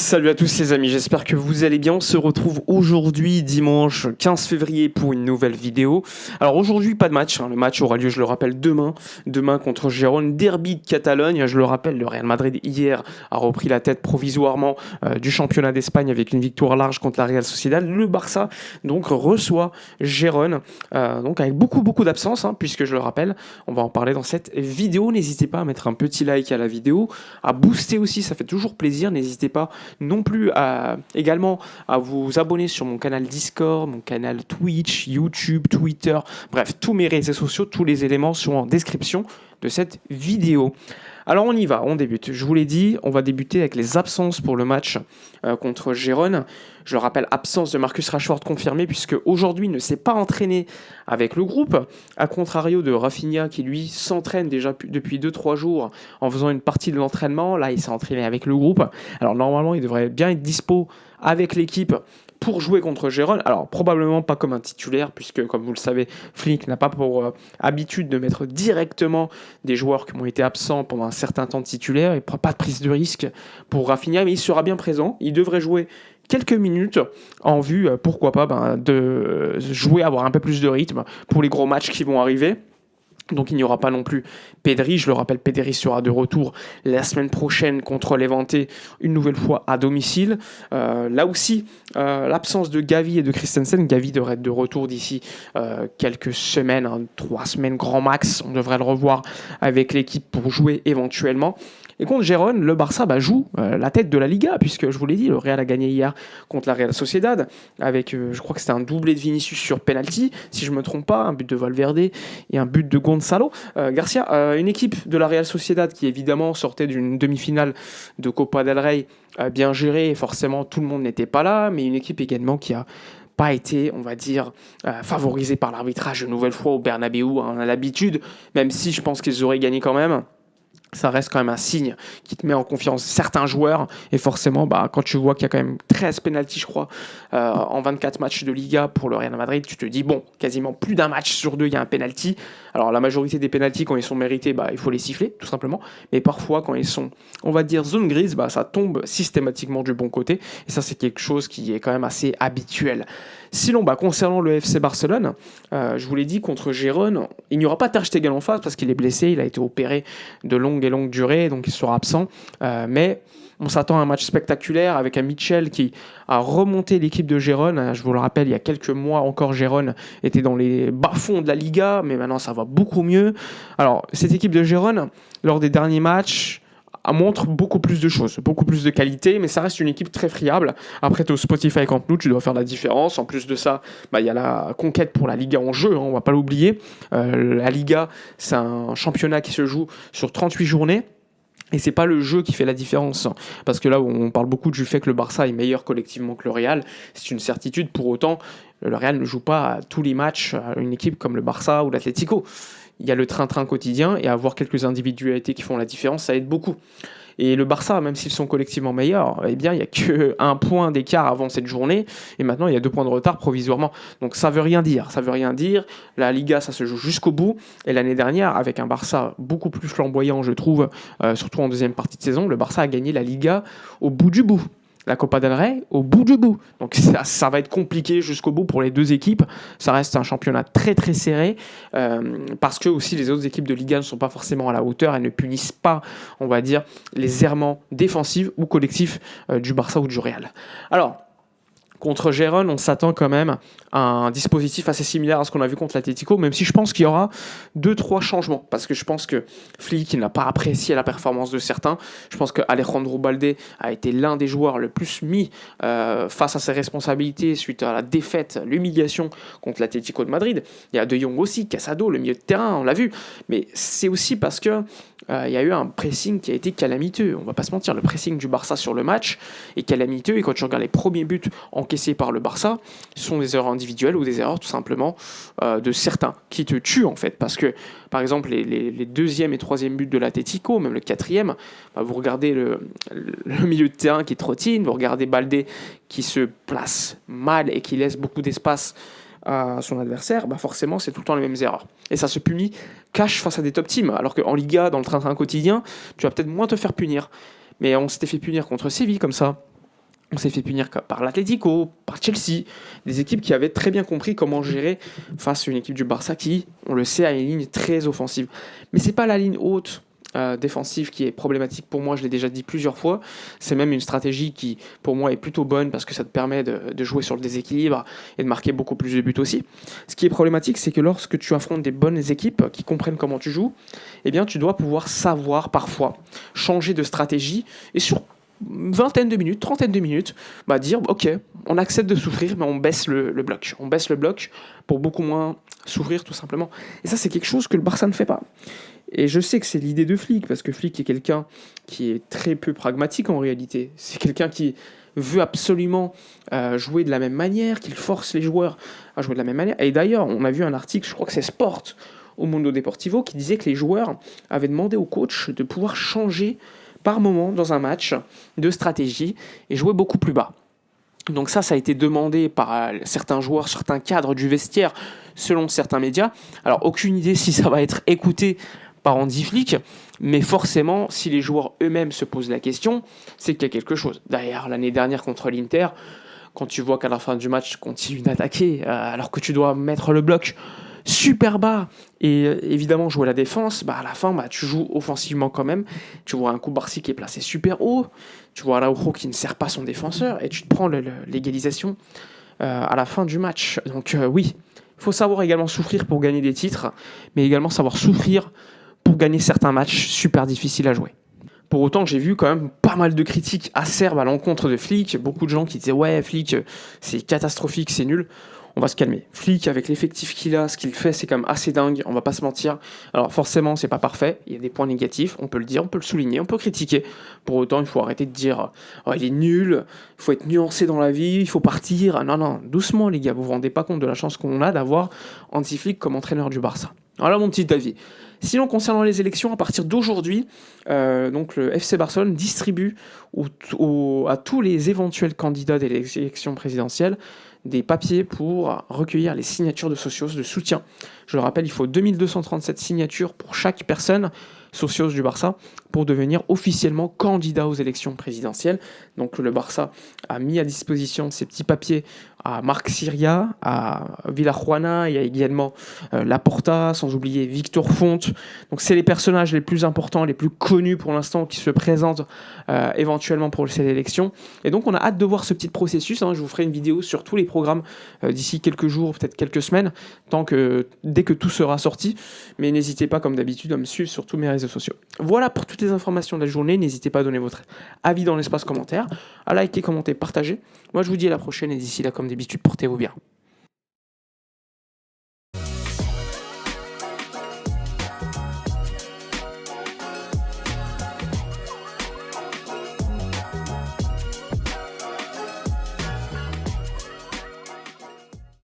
Salut à tous les amis, j'espère que vous allez bien. On se retrouve aujourd'hui, dimanche 15 février, pour une nouvelle vidéo. Alors aujourd'hui, pas de match. Le match aura lieu, je le rappelle, demain contre Gérone, derby de Catalogne. Je le rappelle, le Real Madrid hier a repris la tête provisoirement du championnat d'Espagne avec une victoire large contre la Real Sociedad. Le Barça donc reçoit Gérone, donc avec beaucoup d'absence, puisque je le rappelle, on va en parler dans cette vidéo. N'hésitez pas à mettre un petit like à la vidéo, à booster aussi, ça fait toujours plaisir. N'hésitez pas non plus également à vous abonner sur mon canal Discord, mon canal Twitch, YouTube, Twitter, bref, tous mes réseaux sociaux, tous les éléments sont en description de cette vidéo. Alors on y va, on débute. Je vous l'ai dit, on va débuter avec les absences pour le match contre Gérone. Je le rappelle, absence de Marcus Rashford confirmée puisque aujourd'hui il ne s'est pas entraîné avec le groupe, à contrario de Rafinha qui lui s'entraîne déjà depuis 2-3 jours en faisant une partie de l'entraînement. Là il s'est entraîné avec le groupe. Alors normalement il devrait bien être dispo avec l'équipe pour jouer contre Gérone. Alors probablement pas comme un titulaire puisque comme vous le savez, Flick n'a pas pour habitude de mettre directement des joueurs qui ont été absents pendant un certain temps de titulaire. Il ne prend pas de prise de risque pour Rafinha, mais il sera bien présent. Il devrait jouer quelques minutes en vue, pourquoi pas, de jouer, avoir un peu plus de rythme pour les gros matchs qui vont arriver. Donc il n'y aura pas non plus Pedri, je le rappelle, Pedri sera de retour la semaine prochaine contre Levante, une nouvelle fois à domicile. Là aussi, l'absence de Gavi et de Christensen, Gavi devrait être de retour d'ici quelques semaines, 3 semaines grand max, on devrait le revoir avec l'équipe pour jouer éventuellement. Et contre Gérone, le Barça joue la tête de la Liga, puisque je vous l'ai dit, le Real a gagné hier contre la Real Sociedad, avec, je crois que c'était un doublé de Vinicius sur penalty, si je ne me trompe pas, un but de Valverde et un but de Gonzalo Garcia. Une équipe de la Real Sociedad qui évidemment sortait d'une demi-finale de Copa del Rey bien gérée, et forcément tout le monde n'était pas là, mais une équipe également qui a pas été, on va dire, favorisée par l'arbitrage une nouvelle fois au Bernabéu, on a l'habitude, même si je pense qu'ils auraient gagné quand même. Ça reste quand même un signe qui te met en confiance certains joueurs. Et forcément, quand tu vois qu'il y a quand même 13 pénaltys, je crois, en 24 matchs de Liga pour le Real Madrid, tu te dis, bon, quasiment plus d'un match sur deux, il y a un pénalty. Alors, la majorité des pénaltys, quand ils sont mérités, il faut les siffler, tout simplement. Mais parfois, quand ils sont, on va dire, zone grise, ça tombe systématiquement du bon côté. Et ça, c'est quelque chose qui est quand même assez habituel. Sinon, concernant le FC Barcelone, je vous l'ai dit, contre Gérone, il n'y aura pas Ter Stegen en face parce qu'il est blessé, il a été opéré de longue durée, donc il sera absent. Mais on s'attend à un match spectaculaire avec un Mitchell qui a remonté l'équipe de Gérone. Je vous le rappelle, il y a quelques mois encore, Gérone était dans les bas-fonds de la Liga, mais maintenant ça va beaucoup mieux. Alors, cette équipe de Gérone, lors des derniers matchs, montre beaucoup plus de choses, beaucoup plus de qualité, mais ça reste une équipe très friable. Après, tu es au Spotify Camp Nou, tu dois faire la différence. En plus de ça, il y a la conquête pour la Liga en jeu, on va pas l'oublier. La Liga, c'est un championnat qui se joue sur 38 journées. Et c'est pas le jeu qui fait la différence, parce que là on parle beaucoup du fait que le Barça est meilleur collectivement que le Real, c'est une certitude. Pour autant, le Real ne joue pas à tous les matchs à une équipe comme le Barça ou l'Atlético. Il y a le train-train quotidien, et avoir quelques individualités qui font la différence, ça aide beaucoup. Et le Barça, même s'ils sont collectivement meilleurs, il n'y a qu'un point d'écart avant cette journée, et maintenant il y a 2 points de retard provisoirement. Donc ça veut rien dire. La Liga, ça se joue jusqu'au bout, et l'année dernière, avec un Barça beaucoup plus flamboyant, je trouve, surtout en deuxième partie de saison, le Barça a gagné la Liga au bout du bout. La Copa del Rey au bout du bout. Donc ça va être compliqué jusqu'au bout pour les deux équipes. Ça reste un championnat très très serré parce que aussi les autres équipes de Liga ne sont pas forcément à la hauteur. Elles ne punissent pas, on va dire, les errements défensifs ou collectifs du Barça ou du Real. Alors, contre Gérone, on s'attend quand même à un dispositif assez similaire à ce qu'on a vu contre l'Atlético, même si je pense qu'il y aura 2-3 changements, parce que je pense que Flick n'a pas apprécié la performance de certains. Je pense que Alejandro Balde a été l'un des joueurs le plus mis face à ses responsabilités suite à la défaite, l'humiliation contre l'Atlético de Madrid. Il y a De Jong aussi, Casado, le milieu de terrain, on l'a vu. Mais c'est aussi parce que il y a eu un pressing qui a été calamiteux. On va pas se mentir, le pressing du Barça sur le match est calamiteux, et quand tu regardes les premiers buts encaissés par le Barça, ce sont des erreurs individuelles ou des erreurs tout simplement de certains qui te tuent en fait, parce que par exemple les deuxième et troisième buts de l'Atlético, même le quatrième, vous regardez le milieu de terrain qui trottine, vous regardez Balde qui se place mal et qui laisse beaucoup d'espace à son adversaire, forcément c'est tout le temps les mêmes erreurs. Et ça se punit cash face à des top teams, alors qu'en Liga, dans le train-train quotidien, tu vas peut-être moins te faire punir. Mais on s'était fait punir contre Séville comme ça. On s'est fait punir par l'Atlético, par Chelsea, des équipes qui avaient très bien compris comment gérer face à une équipe du Barça qui, on le sait, a une ligne très offensive. Mais c'est pas la ligne haute défensive qui est problématique pour moi, je l'ai déjà dit plusieurs fois. C'est même une stratégie qui, pour moi, est plutôt bonne parce que ça te permet de jouer sur le déséquilibre et de marquer beaucoup plus de buts aussi. Ce qui est problématique, c'est que lorsque tu affrontes des bonnes équipes qui comprennent comment tu joues, eh bien, tu dois pouvoir savoir parfois changer de stratégie et sur vingtaine de minutes, trentaine de minutes, dire ok, on accepte de souffrir, mais on baisse le bloc. On baisse le bloc pour beaucoup moins souffrir tout simplement. Et ça, c'est quelque chose que le Barça ne fait pas. Et je sais que c'est l'idée de Flick, parce que Flick est quelqu'un qui est très peu pragmatique en réalité. C'est quelqu'un qui veut absolument jouer de la même manière, qu'il force les joueurs à jouer de la même manière. Et d'ailleurs, on a vu un article, je crois que c'est Sport, au Mundo Deportivo, qui disait que les joueurs avaient demandé au coach de pouvoir changer par moment dans un match de stratégie et jouer beaucoup plus bas. Donc ça a été demandé par certains joueurs, certains cadres du vestiaire, selon certains médias. Alors aucune idée si ça va être écouté par Hansi Flick, mais forcément, si les joueurs eux-mêmes se posent la question, c'est qu'il y a quelque chose. D'ailleurs, l'année dernière contre l'Inter, quand tu vois qu'à la fin du match, tu continues d'attaquer, alors que tu dois mettre le bloc super bas et évidemment jouer la défense, à la fin tu joues offensivement quand même. Tu vois un Cubarsí qui est placé super haut, tu vois Araujo qui ne sert pas son défenseur et tu te prends l'égalisation à la fin du match. Donc oui, il faut savoir également souffrir pour gagner des titres, mais également savoir souffrir pour gagner certains matchs super difficiles à jouer. Pour autant, j'ai vu quand même pas mal de critiques acerbes à l'encontre de Flick. Beaucoup de gens qui disaient « Ouais, Flick, c'est catastrophique, c'est nul ». On va se calmer. Flick, avec l'effectif qu'il a, ce qu'il fait, c'est quand même assez dingue, on va pas se mentir. Alors forcément, c'est pas parfait, il y a des points négatifs, on peut le dire, on peut le souligner, on peut critiquer. Pour autant, il faut arrêter de dire « Oh, il est nul, il faut être nuancé dans la vie, il faut partir ». Non, doucement les gars, vous vous rendez pas compte de la chance qu'on a d'avoir Hansi Flick comme entraîneur du Barça. Voilà mon petit avis. Sinon, concernant les élections, à partir d'aujourd'hui, donc le FC Barcelone distribue à tous les éventuels candidats des élections présidentielles des papiers pour recueillir les signatures de socios de soutien. Je le rappelle, il faut 2237 signatures pour chaque personne socios du Barça pour devenir officiellement candidat aux élections présidentielles. Donc le Barça a mis à disposition ces petits papiers à Marc Siria, à Villajuana, il y a également Laporta, sans oublier Victor Font. Donc c'est les personnages les plus importants, les plus connus pour l'instant qui se présentent éventuellement pour cette élection. Et donc on a hâte de voir ce petit processus. Je vous ferai une vidéo sur tous les programmes d'ici quelques jours, peut-être quelques semaines, dès que tout sera sorti. Mais n'hésitez pas, comme d'habitude, à me suivre sur tous mes réseaux sociaux. Voilà pour toutes les informations de la journée. N'hésitez pas à donner votre avis dans l'espace commentaire, à liker, commenter, partager. Moi, je vous dis à la prochaine et d'ici là, comme d'habitude, portez-vous bien.